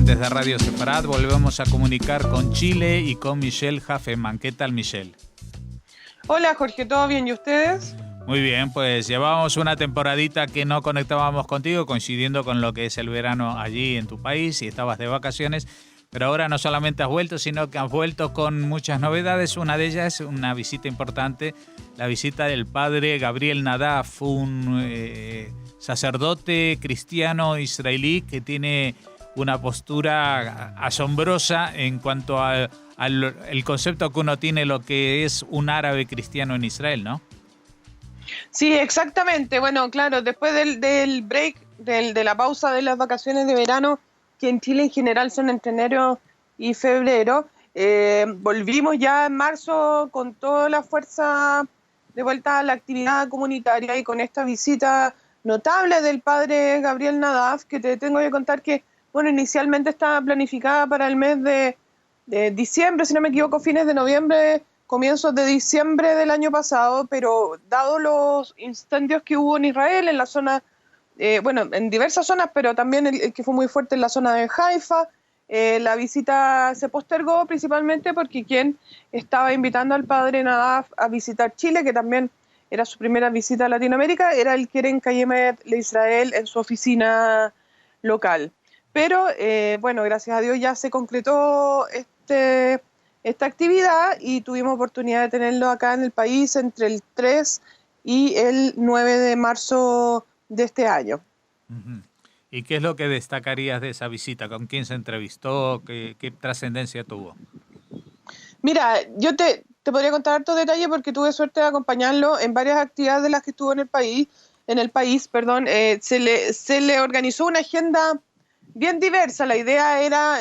oyentes de Radio Sefarad. Volvemos a comunicar con Chile y con Michelle Hafeman. ¿Qué tal, Michelle? Hola, Jorge, ¿todo bien? ¿Y ustedes? Muy bien, pues llevábamos una temporadita que no conectábamos contigo, coincidiendo con lo que es el verano allí en tu país y estabas de vacaciones. Pero ahora no solamente has vuelto, sino que has vuelto con muchas novedades. Una de ellas es una visita importante, la visita del padre Gabriel Nadav, un sacerdote cristiano israelí que tiene una postura asombrosa en cuanto al concepto que uno tiene lo que es un árabe cristiano en Israel, ¿no? Sí, exactamente. Bueno, claro, después del break, de la pausa de las vacaciones de verano, que en Chile en general son entre enero y febrero, volvimos ya en marzo con toda la fuerza de vuelta a la actividad comunitaria y con esta visita notable del padre Gabriel Nadav, que te tengo que contar que, bueno, inicialmente estaba planificada para el mes de diciembre, si no me equivoco, fines de noviembre, comienzos de diciembre del año pasado, pero dado los incendios que hubo en Israel, en la zona, bueno, en diversas zonas, pero también el que fue muy fuerte en la zona de Haifa, la visita se postergó principalmente porque quien estaba invitando al padre Nadav a visitar Chile, que también era su primera visita a Latinoamérica, era el Keren Kayemet de Israel en su oficina local. Pero, bueno, gracias a Dios ya se concretó esta actividad y tuvimos oportunidad de tenerlo acá en el país entre el 3 y el 9 de marzo de este año. Uh-huh. ¿Y qué es lo que destacarías de esa visita? ¿Con quién se entrevistó? ¿Qué trascendencia tuvo? Mira, yo te podría contar hartos detalles porque tuve suerte de acompañarlo en varias actividades de las que estuvo en el país. Se le organizó una agenda bien diversa. La idea era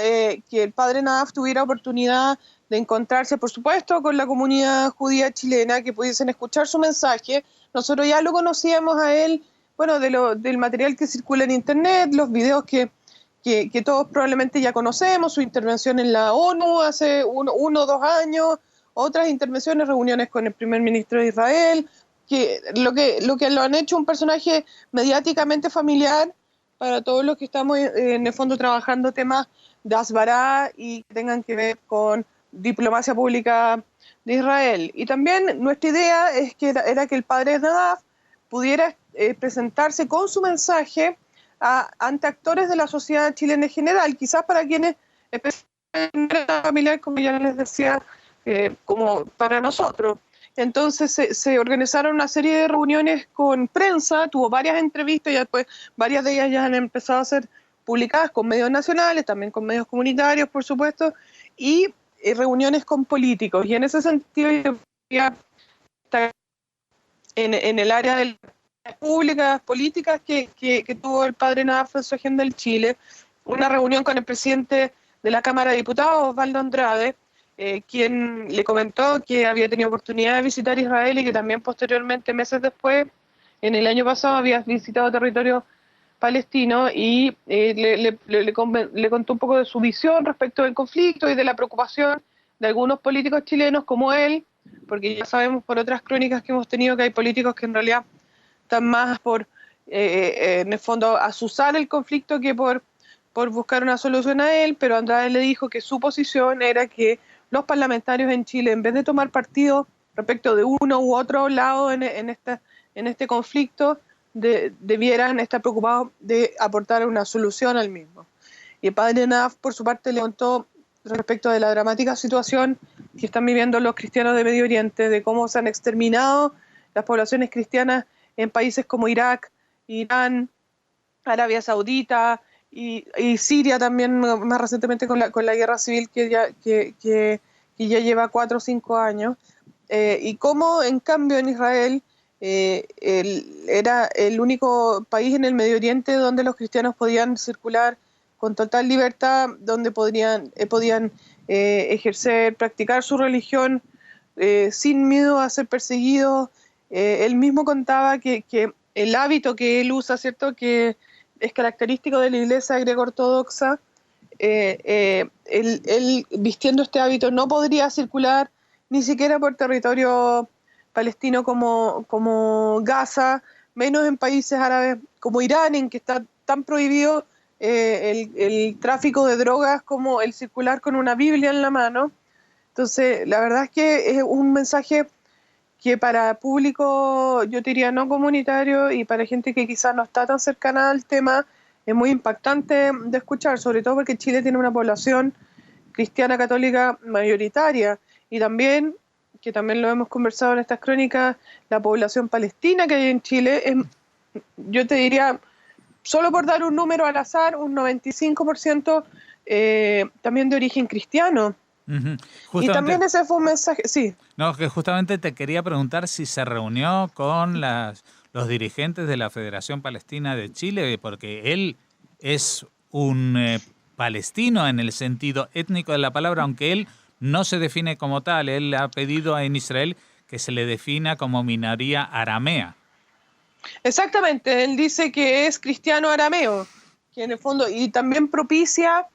que el padre Nadav tuviera oportunidad de encontrarse, por supuesto, con la comunidad judía chilena, que pudiesen escuchar su mensaje. Nosotros ya lo conocíamos a él, bueno, del material que circula en internet, los videos que todos probablemente ya conocemos, su intervención en la ONU hace uno o 2 años, otras intervenciones, reuniones con el primer ministro de Israel, que lo han hecho un personaje mediáticamente familiar para todos los que estamos en el fondo trabajando temas de Asbará y que tengan que ver con diplomacia pública de Israel. Y también nuestra idea es que era que el padre Nadav pudiera presentarse con su mensaje ante actores de la sociedad chilena en general, quizás para quienes, especialmente familiar, como ya les decía, como para nosotros. Entonces se organizaron una serie de reuniones con prensa, tuvo varias entrevistas y después varias de ellas ya han empezado a ser publicadas con medios nacionales, también con medios comunitarios, por supuesto, y reuniones con políticos. Y en ese sentido, yo quería estar en el área de las públicas, políticas que tuvo el padre Nadav en su agenda en Chile, una reunión con el presidente de la Cámara de Diputados, Osvaldo Andrade, quien le comentó que había tenido oportunidad de visitar Israel y que también posteriormente, meses después, en el año pasado, había visitado territorio palestino y le contó un poco de su visión respecto del conflicto y de la preocupación de algunos políticos chilenos como él, porque ya sabemos por otras crónicas que hemos tenido que hay políticos que en realidad están más por, en el fondo, azuzar el conflicto que por buscar una solución a él, pero Andrade le dijo que su posición era que los parlamentarios en Chile, en vez de tomar partido respecto de uno u otro lado en este conflicto, debieran estar preocupados de aportar una solución al mismo. Y el padre Nadav, por su parte, le contó respecto de la dramática situación que están viviendo los cristianos de Medio Oriente, de cómo se han exterminado las poblaciones cristianas en países como Irak, Irán, Arabia Saudita y Siria también, más recientemente con la guerra civil que ya lleva 4 o 5 años, y cómo en cambio en Israel era el único país en el Medio Oriente donde los cristianos podían circular con total libertad, donde podían ejercer, practicar su religión sin miedo a ser perseguidos. Él mismo contaba que el hábito que él usa, ¿cierto?, que es característico de la iglesia griego-ortodoxa, él vistiendo este hábito no podría circular ni siquiera por territorio palestino como Gaza, menos en países árabes como Irán, en que está tan prohibido el tráfico de drogas como el circular con una Biblia en la mano. Entonces, la verdad es que es un mensaje que para público, yo te diría no comunitario, y para gente que quizás no está tan cercana al tema, es muy impactante de escuchar, sobre todo porque Chile tiene una población cristiana católica mayoritaria, y también, que también lo hemos conversado en estas crónicas, la población palestina que hay en Chile es, yo te diría, solo por dar un número al azar, un 95% también de origen cristiano. Y también ese fue un mensaje, sí. No, que justamente te quería preguntar si se reunió con los dirigentes de la Federación Palestina de Chile, porque él es un palestino en el sentido étnico de la palabra, aunque él no se define como tal. Él ha pedido en Israel que se le defina como minoría aramea. Exactamente, él dice que es cristiano arameo, que en el fondo, y también propicia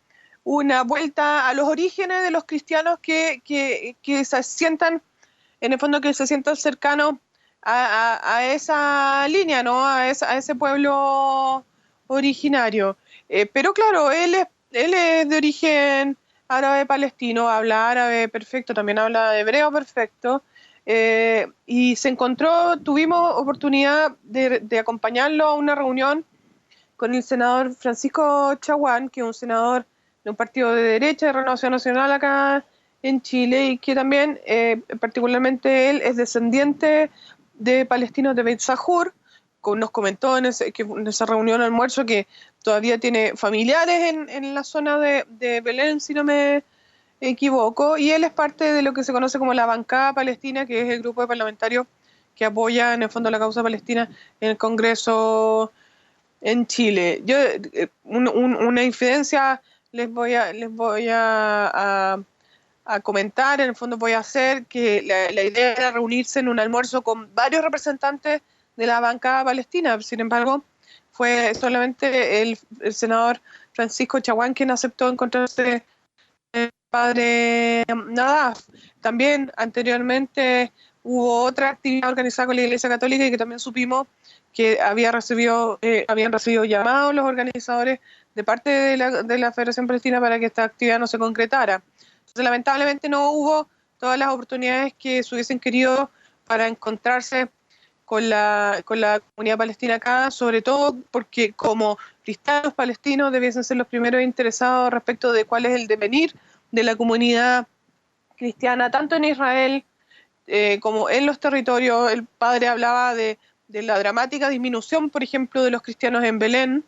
una vuelta a los orígenes de los cristianos que se sientan, en el fondo, que se sientan cercanos a esa línea, ¿no? A ese pueblo originario. Pero claro, él es de origen árabe palestino, habla árabe perfecto, también habla hebreo perfecto, y tuvimos oportunidad de acompañarlo a una reunión con el senador Francisco Chaguán, que es un senador de un partido de derecha de Renovación Nacional acá en Chile, y que también, particularmente él, es descendiente de palestinos de Beit Sahur. Nos comentó en esa reunión almuerzo que todavía tiene familiares en la zona de Belén, si no me equivoco, y él es parte de lo que se conoce como la bancada palestina, que es el grupo de parlamentarios que apoya en el fondo la causa palestina en el Congreso en Chile. Yo, una infidencia les voy a comentar, en el fondo voy a hacer que la idea era reunirse en un almuerzo con varios representantes de la bancada palestina. Sin embargo, fue solamente el senador Francisco Chaguán quien aceptó encontrarse el padre Nadaf. También anteriormente hubo otra actividad organizada con la Iglesia Católica, y que también supimos que habían recibido llamados los organizadores de parte de la Federación Palestina para que esta actividad no se concretara. Entonces, lamentablemente no hubo todas las oportunidades que se hubiesen querido para encontrarse con la comunidad palestina acá, sobre todo porque como cristianos palestinos debiesen ser los primeros interesados respecto de cuál es el devenir de la comunidad cristiana, tanto en Israel como en los territorios. El padre hablaba de la dramática disminución, por ejemplo, de los cristianos en Belén,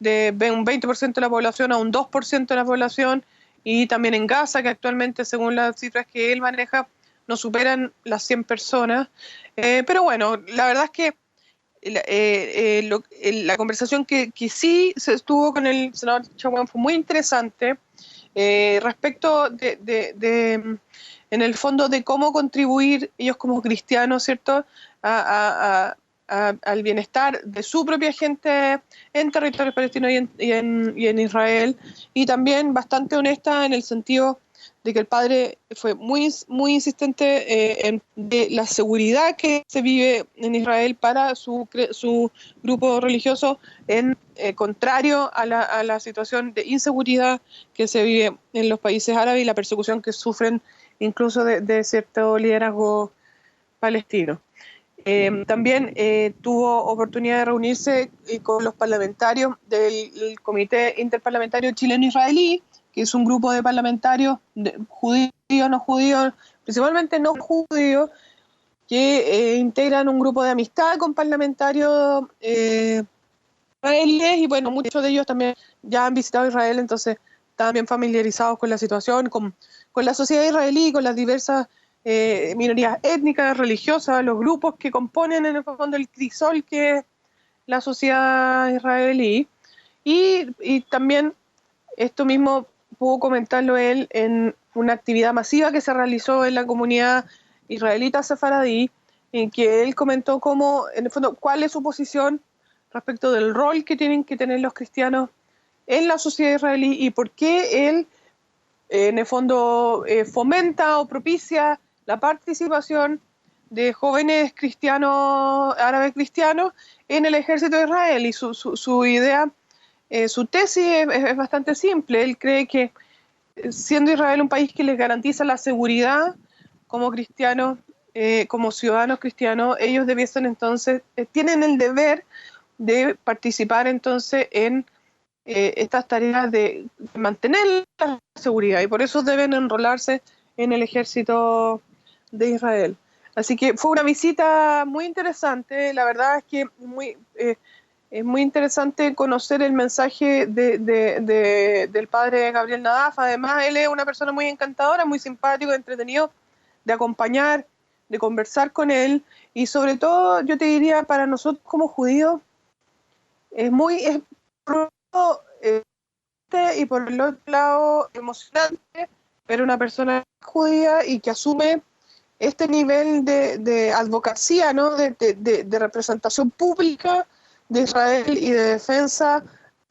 de un 20% de la población a un 2% de la población, y también en Gaza, que actualmente, según las cifras que él maneja, no superan las 100 personas. Pero bueno, la verdad es que la conversación que sí se estuvo con el senador Chaguán fue muy interesante, respecto en el fondo, de cómo contribuir ellos como cristianos, ¿cierto?, al bienestar de su propia gente en territorio palestino y en Israel, y también bastante honesta en el sentido de que el padre fue muy, muy insistente de la seguridad que se vive en Israel para su grupo religioso, contrario a la situación de inseguridad que se vive en los países árabes y la persecución que sufren incluso de cierto liderazgo palestino. También tuvo oportunidad de reunirse con los parlamentarios del Comité Interparlamentario Chileno-Israelí, que es un grupo de parlamentarios judíos, no judíos, principalmente no judíos, que integran un grupo de amistad con parlamentarios israelíes, y bueno, muchos de ellos también ya han visitado Israel, entonces están bien familiarizados con la situación, con la sociedad israelí, con las diversas minorías étnicas, religiosas, los grupos que componen en el fondo el crisol que es la sociedad israelí. Y también esto mismo pudo comentarlo él en una actividad masiva que se realizó en la comunidad israelita sefaradí, en que él comentó cómo, en el fondo, cuál es su posición respecto del rol que tienen que tener los cristianos en la sociedad israelí, y por qué él, en el fondo, fomenta o propicia la participación de jóvenes cristianos, árabes cristianos, en el ejército de Israel. Y su idea su tesis es bastante simple. Él cree que siendo Israel un país que les garantiza la seguridad como cristianos, como ciudadanos cristianos, ellos debiesen entonces, tienen el deber de participar entonces en estas tareas de mantener la seguridad, y por eso deben enrolarse en el ejército de Israel. Así que fue una visita muy interesante. La verdad es que es muy interesante conocer el mensaje del padre Gabriel Nadaf. Además, él es una persona muy encantadora, muy simpático, entretenido de acompañar, de conversar con él, y sobre todo, yo te diría, para nosotros como judíos, es muy y por el otro lado emocionante ver una persona judía y que asume este nivel de advocacia, ¿no? de representación pública de Israel y de defensa a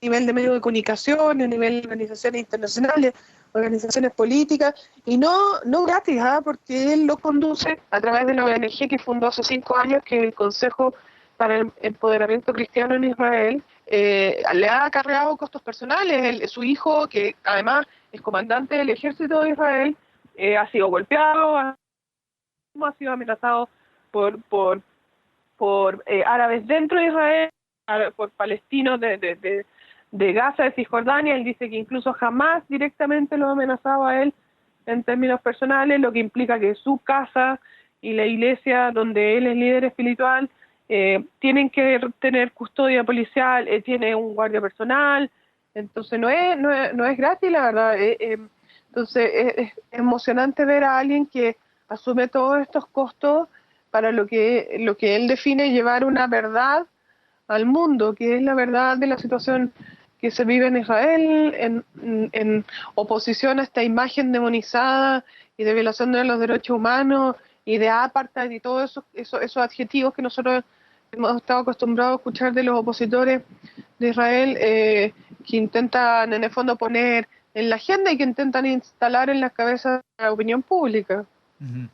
nivel de medios de comunicación, a nivel de organizaciones internacionales, organizaciones políticas, y no gratis, porque él lo conduce a través de la ONG que fundó hace 5 años, que es el Consejo para el Empoderamiento Cristiano en Israel. Le ha acarreado costos personales. Su hijo, que además es comandante del ejército de Israel, ha sido golpeado, ha sido amenazado por árabes dentro de Israel, por palestinos de Gaza, de Cisjordania. Él dice que incluso jamás directamente lo ha amenazado a él en términos personales, lo que implica que su casa y la iglesia donde él es líder espiritual tienen que tener custodia policial, tiene un guardia personal. Entonces no es gratis, la verdad. Entonces es emocionante ver a alguien que asume todos estos costos para lo que él define llevar una verdad al mundo, que es la verdad de la situación que se vive en Israel, en oposición a esta imagen demonizada y de violación de los derechos humanos y de apartheid y todos esos adjetivos que nosotros hemos estado acostumbrados a escuchar de los opositores de Israel, que intentan en el fondo poner en la agenda y que intentan instalar en las cabezas de la opinión pública. Uh-huh.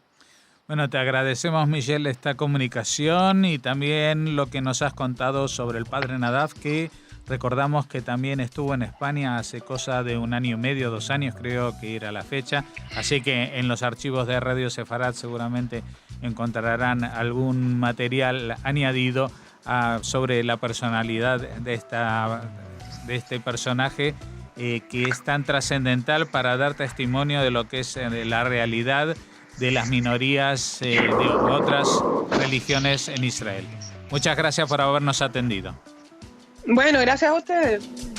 Bueno, te agradecemos, Michelle, esta comunicación y también lo que nos has contado sobre el padre Nadaf, que recordamos que también estuvo en España hace cosa de 1 año y medio, 2 años creo que era la fecha, así que en los archivos de Radio Sefarad seguramente encontrarán algún material añadido sobre la personalidad de este personaje que es tan trascendental para dar testimonio de lo que es la realidad de las minorías de otras religiones en Israel. Muchas gracias por habernos atendido. Bueno, gracias a ustedes.